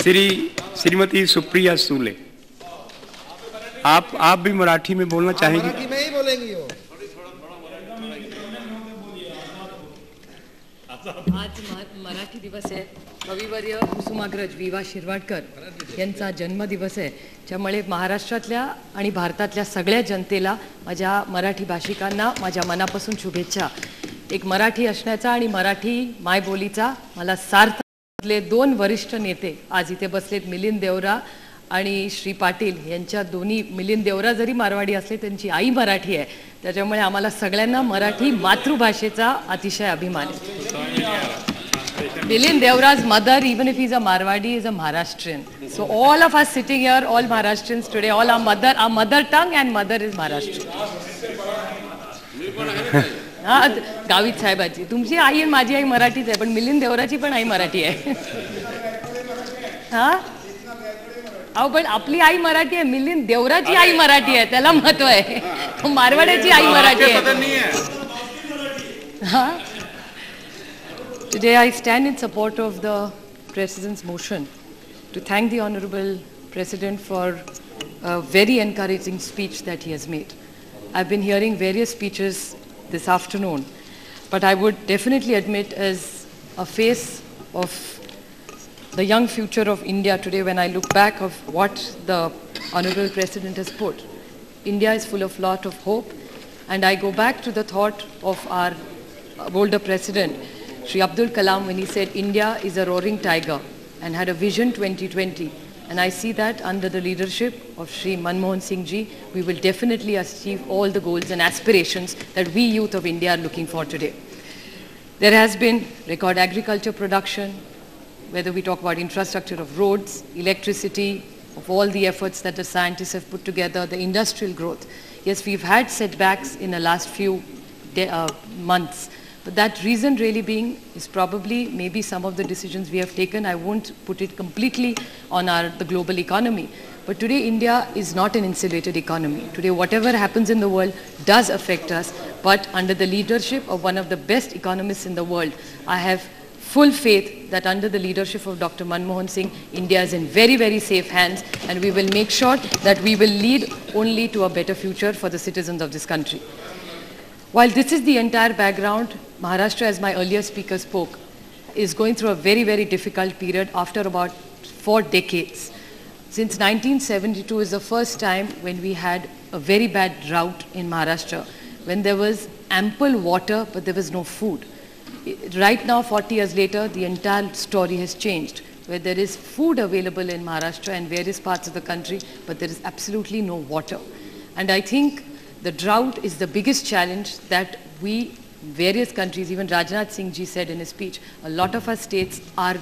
श्रीमती सुप्रिया सूले, आप भी मराठी में बोलना चाहेंगे? मराठी में ही बोलेंगी वो। आज मराठी दिवस आहे. कविवर्य कुसुमाग्रज वि वा शिरवाडकर यांचा जन्मदिवस आहे. त्यामुळे महाराष्ट्रातल्या आणि भारतातल्या सगळ्या जनतेला, माझ्या मराठी भाषिकांना माझ्या मनापासून शुभेच्छा. एक मराठी असण्याचा आणि मराठी मायबोलीचा मला सार्थ दोन वरिष्ठ नेते आज इथे बसलेत, मिलिंद देवरा आणि श्री पाटील यांच्या दोन्ही. मिलिंद देवरा जरी मारवाडी असले त्यांची आई मराठी आहे, त्याच्यामुळे आम्हाला सगळ्यांना मराठी मातृभाषेचा अतिशय अभिमान आहे. Milind Devra's mother, even if he's a Marwadi, is a Maharashtrian. So all of us sitting here, all Maharashtrians today, all our mother tongue and mother is Maharashtrian. हाँ, गावित साहेबाची तुमची आई आणि माझी आई मराठीच आहे, पण मिलिंद देवराची पण आई मराठी आहे. हाँ, अहो पण आपली आई मराठी आहे, मिलिंद देवराची आई मराठी आहे, त्याला महत्व आहे. मारवाड्याची आई मराठी आहे. हाँ. Today I stand in support of the President's motion to thank the Honorable President for a very encouraging speech that he has made. I've been hearing various speeches this afternoon, but I would definitely admit as a face of the young future of India today, when I look back of what the Honorable President has put, India is full of lot of hope, and I go back to the thought of our older President, Shri Abdul Kalam, when he said India is a roaring tiger and had a vision 2020. And I see that under the leadership of Shri Manmohan Singh ji, we will definitely achieve all the goals and aspirations that we youth of India are looking for today. There has been record agriculture production, whether we talk about infrastructure of roads, electricity, of all the efforts that the scientists have put together, the industrial growth. Yes, we've had setbacks in the last few months. But that reason really being is probably maybe some of the decisions we have taken. I won't put it completely on the global economy. But today India is not an insulated economy. Today whatever happens in the world does affect us. But under the leadership of one of the best economists in the world, I have full faith that under the leadership of Dr. Manmohan Singh, India is in very, very safe hands. And we will make sure that we will lead only to a better future for the citizens of this country. While this is the entire background, Maharashtra, as my earlier speaker spoke, is going through a very, very difficult period after about 4 decades. Since 1972 is the first time when we had a very bad drought in Maharashtra, when there was ample water but there was no food. Right now, 40 years later, the entire story has changed, where there is food available in Maharashtra and various parts of the country, but there is absolutely no water. And I think the drought is the biggest challenge that various countries, even Rajnath Singh ji said in his speech, a lot of our states are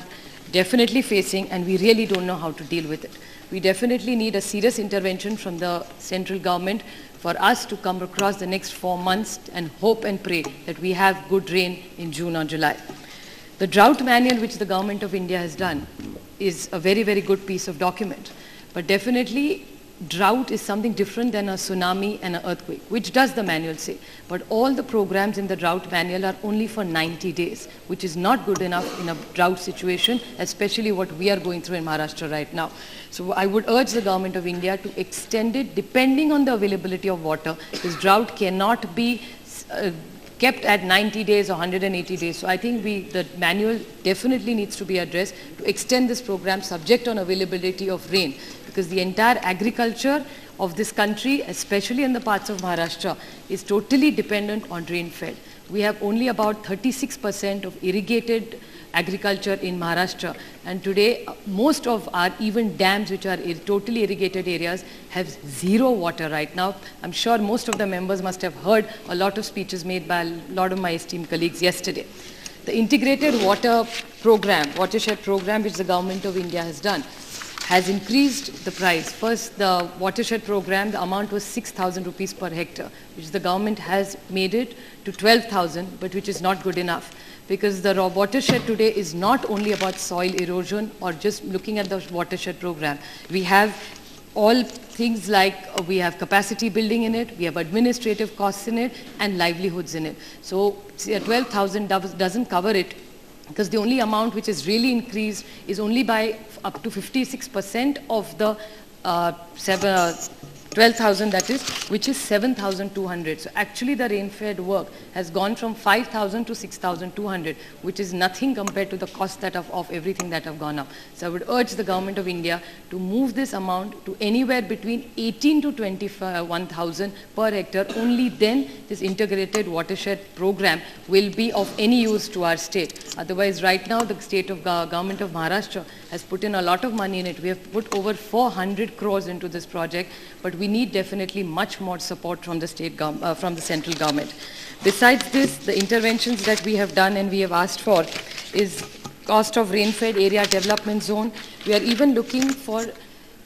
definitely facing, and we really don't know how to deal with it. We definitely need a serious intervention from the central government for us to come across the next 4 months and hope and pray that we have good rain in June or July. The drought manual which the government of India has done is a very, very good piece of document. But definitely drought is something different than a tsunami and an earthquake, which does the manual say. But all the programs in the drought manual are only for 90 days, which is not good enough in a drought situation, especially what we are going through in Maharashtra right now. So I would urge the government of India to extend it depending on the availability of water. This drought cannot be kept at 90 days or 180 days. So I think the manual definitely needs to be addressed to extend this program subject on availability of rain, because the entire agriculture of this country, especially in the parts of Maharashtra, is totally dependent on rainfall. We have only about 36% of irrigated agriculture in Maharashtra, and today most of our even dams which are totally irrigated areas have zero water right now. I'm sure most of the members must have heard a lot of speeches made by a lot of my esteemed colleagues yesterday. The integrated water program, watershed program which the government of India has done, has increased the price. First, the watershed program, the amount was 6,000 rupees per hectare, which the government has made it to 12,000, but which is not good enough. Because the watershed today is not only about soil erosion or just looking at the watershed program. We have all things like we have capacity building in it, we have administrative costs in it, and livelihoods in it. So 12,000 doesn't cover it because the only amount which is really increased is only by up to 56% of the 12,000, that is, which is 7,200. So actually the rain-fed work has gone from 5,000 to 6,200, which is nothing compared to the cost that of everything that have gone up. So I would urge the Government of India to move this amount to anywhere between 18 to 21,000 per hectare. Only then this integrated watershed program will be of any use to our state. Otherwise, right now the state of Government of Maharashtra has put in a lot of money in it. We have put over 400 crores into this project, but we need definitely much more support from the from the central government. Besides this, the interventions that we have done and we have asked for is cost of rain-fed area development zone. We are even looking for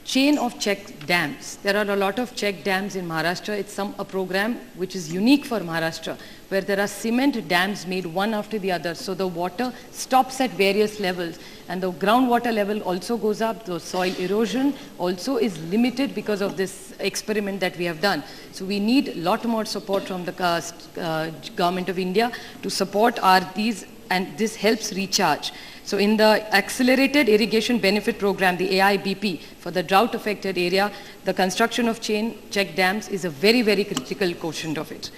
chain of check dams. There are a lot of check dams in Maharashtra. It's a program which is unique for Maharashtra, where there are cement dams made one after the other. So the water stops at various levels and the groundwater level also goes up. The soil erosion also is limited because of this experiment that we have done. So we need a lot more support from the Government of India to support these, and this helps recharge. So in the Accelerated Irrigation Benefit Program, the AIBP, for the drought affected area, the construction of check dams is a very, very critical quotient of it.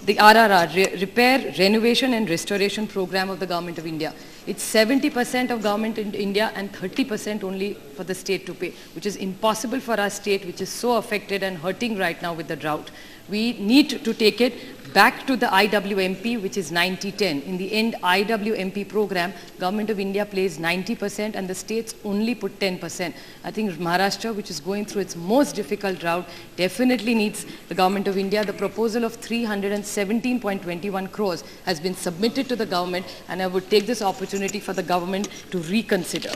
The RRR, Repair, Renovation and Restoration Program of the Government of India. It's 70% of Government in India and 30% only for the state to pay, which is impossible for our state, which is so affected and hurting right now with the drought. We need to take it back to the IWMP, which is 90-10. In the end, IWMP program, Government of India plays 90% and the states only put 10%. I think Maharashtra, which is going through its most difficult drought, definitely needs the Government of India. The proposal of 317.21 crores has been submitted to the government, and I would take this opportunity for the government to reconsider.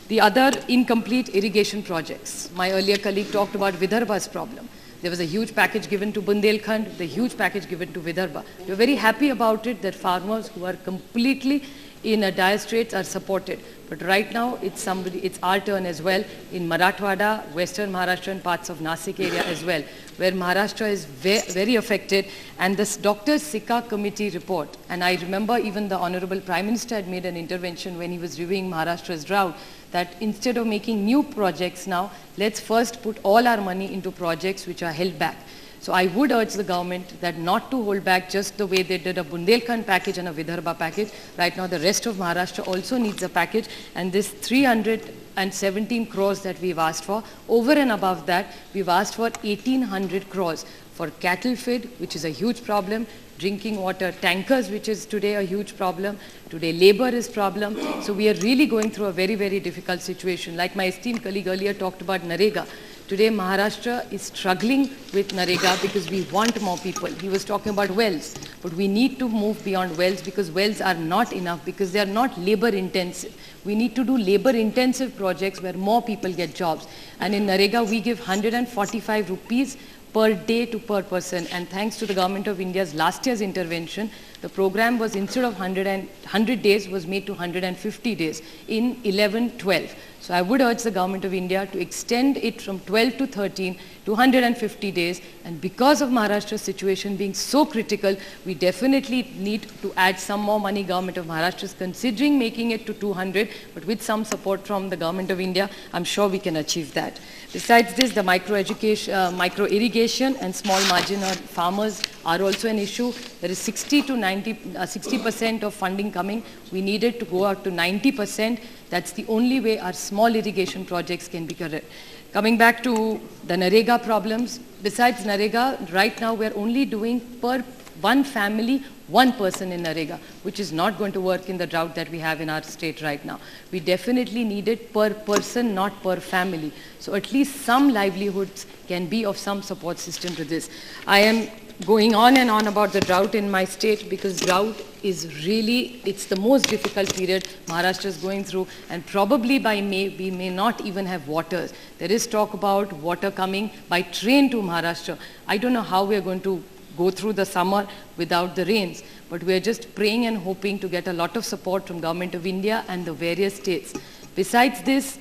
The other incomplete irrigation projects. My earlier colleague talked about Vidarbha's problem. There was a huge package given to Bundelkhand, the huge package given to Vidarbha. We are very happy about it that farmers who are completely in a dire straits are supported. But right now, it's our turn as well in Marathwada, Western Maharashtra and parts of Nasik area as well, where Maharashtra is very affected. And this Dr. Sikka committee report, and I remember even the Honorable Prime Minister had made an intervention when he was reviewing Maharashtra's drought, that instead of making new projects now, let's first put all our money into projects which are held back. So I would urge the government that not to hold back just the way they did a Bundelkhand package and a Vidarbha package. Right now the rest of Maharashtra also needs a package, and this 317 crores that we've asked for, over and above that, we've asked for 1,800 crores for cattle feed, which is a huge problem, drinking water tankers, which is today a huge problem. Today labor is problem. So we are really going through a very, very difficult situation. Like my esteemed colleague earlier talked about Narega. Today Maharashtra is struggling with Narega because we want more people. He was talking about wells, but we need to move beyond wells because wells are not enough, because they are not labor intensive. We need to do labor intensive projects where more people get jobs. And in Narega we give 145 rupees per day to per person, and thanks to the Government of India's last year's intervention, the program was, instead of 100 days, was made to 150 days in 11-12. So I would urge the Government of India to extend it from 12 to 13 to 150 days, and because of Maharashtra's situation being so critical, we definitely need to add some more money. Government of Maharashtra is considering making it to 200, but with some support from the Government of India, I'm sure we can achieve that. Besides this, the micro-irrigation and small marginal farmers are also an issue. There is 60% of funding coming. We need it to go out to 90%. That's the only way our small irrigation projects can be correct. Coming back to the Narega problems, besides Narega, right now we're only doing per one family, one person in Narega, which is not going to work in the drought that we have in our state right now. We definitely need it per person, not per family. So at least some livelihoods can be of some support system to this. I am going on and on about the drought in my state because drought is really, it's the most difficult period Maharashtra is going through, and probably by May we may not even have waters. There is talk about water coming by train to Maharashtra. I don't know how we are going to go through the summer without the rains, but we are just praying and hoping to get a lot of support from Government of India and the various states. Besides this,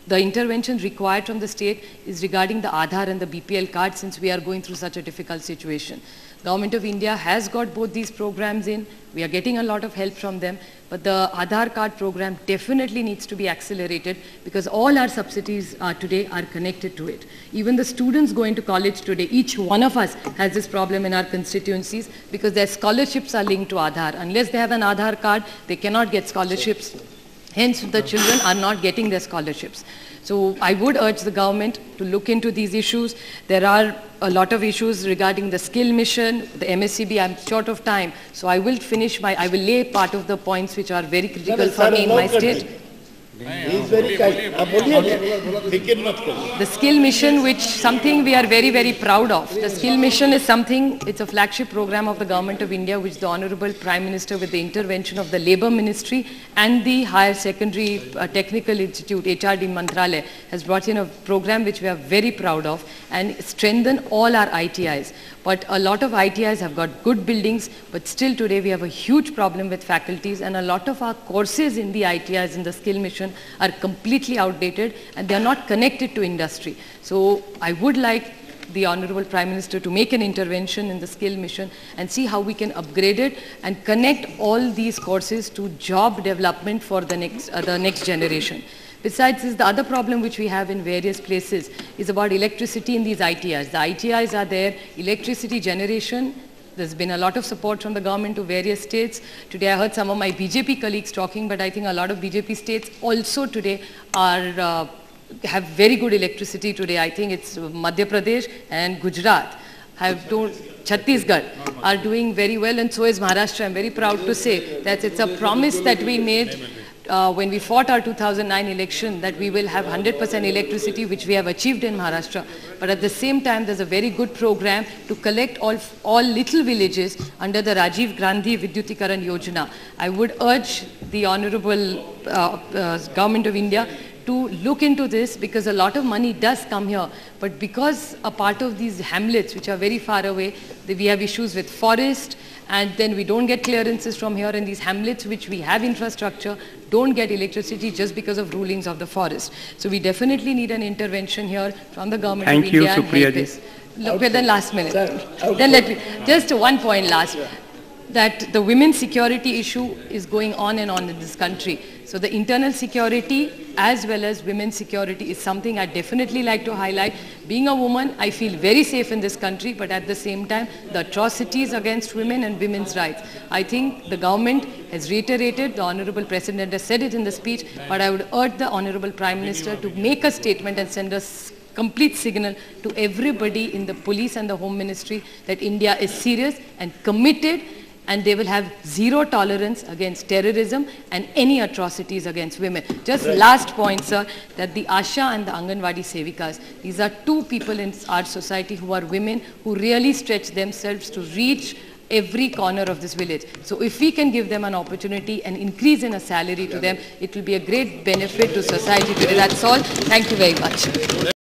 the intervention required from the state is regarding the Aadhaar and the BPL card, since we are going through such a difficult situation. Government of India has got both these programs in. We are getting a lot of help from them, but the Aadhaar card program definitely needs to be accelerated, because all our subsidies today are connected to it. Even the students going to college today, each one of us has this problem in our constituencies, because their scholarships are linked to Aadhaar. Unless they have an Aadhaar card, they cannot get scholarships. Hence, the children are not getting their scholarships. So I would urge the government to look into these issues. There are a lot of issues regarding the skill mission, the MSCB. I'm short of time, so I will lay part of the points which are very critical for me in my state. He is very kind. The skill mission, which something we are very, very proud of. The skill mission is something, it's a flagship program of the Government of India, which the Honorable Prime Minister, with the intervention of the Labour Ministry and the Higher Secondary Technical Institute, HRD Mantralaya, has brought in a program which we are very proud of and strengthen all our ITIs. But a lot of ITIs have got good buildings, but still today we have a huge problem with faculties, and a lot of our courses in the ITIs in the skill mission are completely outdated and they are not connected to industry. So I would like the Honorable Prime Minister to make an intervention in the skill mission and see how we can upgrade it and connect all these courses to job development for the next generation. Besides this, the other problem which we have in various places is about electricity in these ITIs. The ITIs are there, electricity generation. There's been a lot of support from the government to various states. Today I heard some of my BJP colleagues talking, but I think a lot of BJP states also today are have very good electricity today. I think it's Madhya Pradesh and Gujarat. Chhattisgarh are doing very well, and so is Maharashtra. I'm very proud to say that it's a promise that we made when we fought our 2009 election, that we will have 100% electricity, which we have achieved in Maharashtra. But at the same time, there's a very good program to collect all little villages under the Rajiv Gandhi Vidyutikaran Yojana. I would urge the Honorable Government of India to look into this, because a lot of money does come here, but because a part of these hamlets which are very far away, we have issues with forest, and then we don't get clearances from here, and these hamlets which we have infrastructure don't get electricity just because of rulings of the forest. So we definitely need an intervention here from the Government of India. Thank you, Supriya ji. Look, then last minute. Then let me, just one point last, that the women's security issue is going on and on in this country. So the internal security as well as women's security is something I definitely like to highlight. Being a woman, I feel very safe in this country, but at the same time, the atrocities against women and women's rights. I think the government has reiterated, the Honorable President has said it in the speech, but I would urge the Honorable Prime Minister to make a statement and send a complete signal to everybody in the police and the Home Ministry that India is serious and committed, and they will have zero tolerance against terrorism and any atrocities against women. Just last point, sir, that the Asha and the Anganwadi Sevikas, these are two people in our society who are women who really stretch themselves to reach every corner of this village. So if we can give them an opportunity and increase in a salary to them, it will be a great benefit to society today. That's all. Thank you very much.